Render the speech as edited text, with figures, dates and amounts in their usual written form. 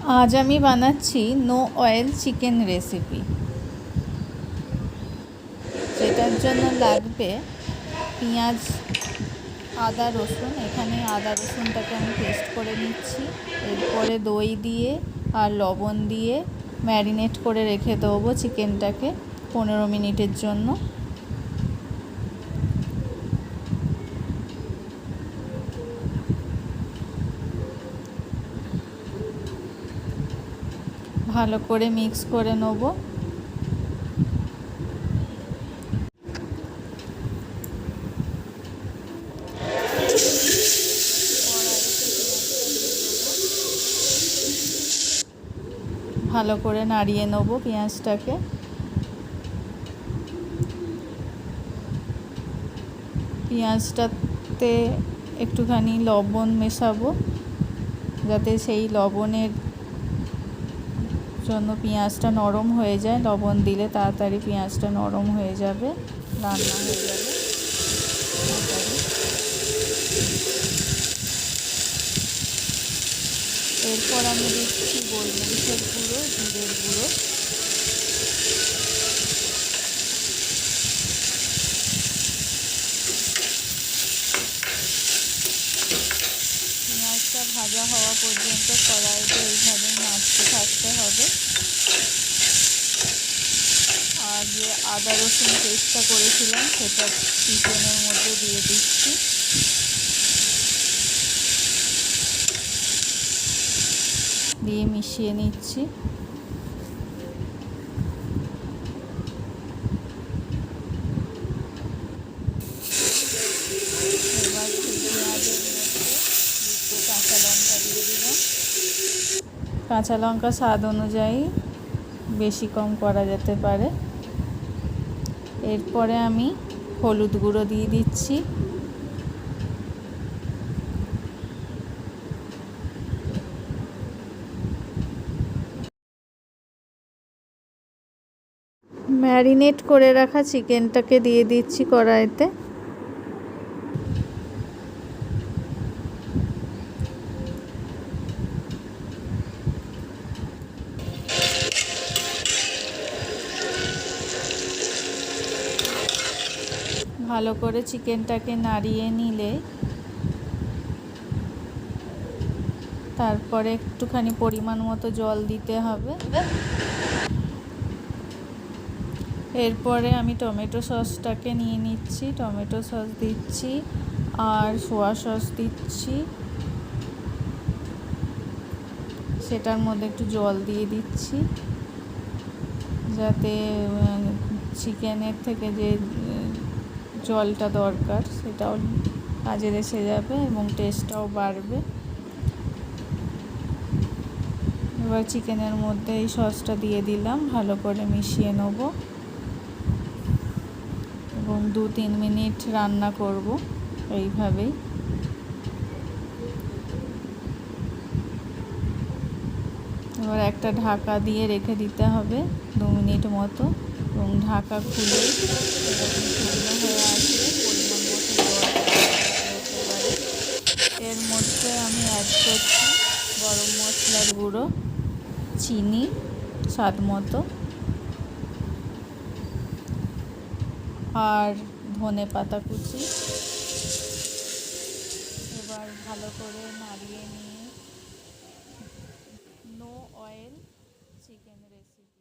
আজ আমি বানাচ্ছি নো অয়েল চিকেন রেসিপি। যেটার জন্য লাগবে পেঁয়াজ, আদা, রসুন। এখানে আদা রসুনটাকে আমি পেস্ট করে নিচ্ছি। এরপরে দই দিয়ে আর লবণ দিয়ে ম্যারিনেট করে রেখে দেবো চিকেনটাকে 15 মিনিটের জন্য। ভালো করে মিক্স করে নেব। ভালো করে নাড়িয়ে নেব পেঁয়াজটাকে। পেঁয়াজটাতে একটুখানি লবণ মেশাবো, যাতে সেই লবণের জন্য পেঁয়াজটা নরম হয়ে যায়। লবণ দিলে তাড়াতাড়ি পেঁয়াজটা নরম হয়ে যাবে, রান্না হয়ে যাবে তাড়াতাড়ি। এরপর আমি দিচ্ছি গোলমরিচের গুঁড়ো, জিরের গুঁড়ো। পেঁয়াজটা ভাজা হওয়া পর্যন্ত কড়াইতে এইভাবে নাড়তে থাকতে হবে। আর যে আদা রসুন পেস্টটা করেছিলাম সেটা চিকেনের মধ্যে দিয়ে দিচ্ছি। দিয়ে মিশিয়ে নিচ্ছি। এবার পেঁয়াজের মধ্যে দুটো কাঁচা লঙ্কা দিয়ে দিলাম। কাঁচা লঙ্কা স্বাদ অনুযায়ী বেশি কম করা যেতে পারে। এরপরে আমি হলুদ গুঁড়ো দিয়ে দিচ্ছি। ম্যারিনেট করে রাখা চিকেনটাকে দিয়ে দিচ্ছি কড়াইতে। ভালো করে চিকেনটাকে নাড়িয়ে নিলে তারপরে একটুখানি পরিমাণ মতো জল দিতে হবে। এরপরে আমি টমেটো সসটাকে নিয়ে নিচ্ছি। টমেটো সস দিচ্ছি আর সোয়া সস দিচ্ছি। সেটার মধ্যে একটু জল দিয়ে দিচ্ছি, যাতে চিকেনের থেকে যে জলটা দরকার সেটাও কাজে এসে যাবে এবং টেস্টটাও বাড়বে। এবার চিকেনের মধ্যে এই সসটা দিয়ে দিলাম, ভালো করে মিশিয়ে নেব এবং 2-3 মিনিট রান্না করব এইভাবেই। এবার একটা ঢাকা দিয়ে রেখে দিতে হবে 2 মিনিট মতো, এবং ঢাকা খুলে এরকম শুকনো হয়ে আসলে পরিমাণ মতো জল হতে পারে। এর মধ্যে আমি অ্যাড করছি গরম মশলার গুঁড়ো, চিনি স্বাদ মতো আর ধনে পাতা কুচি। এবার ভালো করে নাড়িয়ে নিয়ে নো অয়েল চিকেন রেসিপি।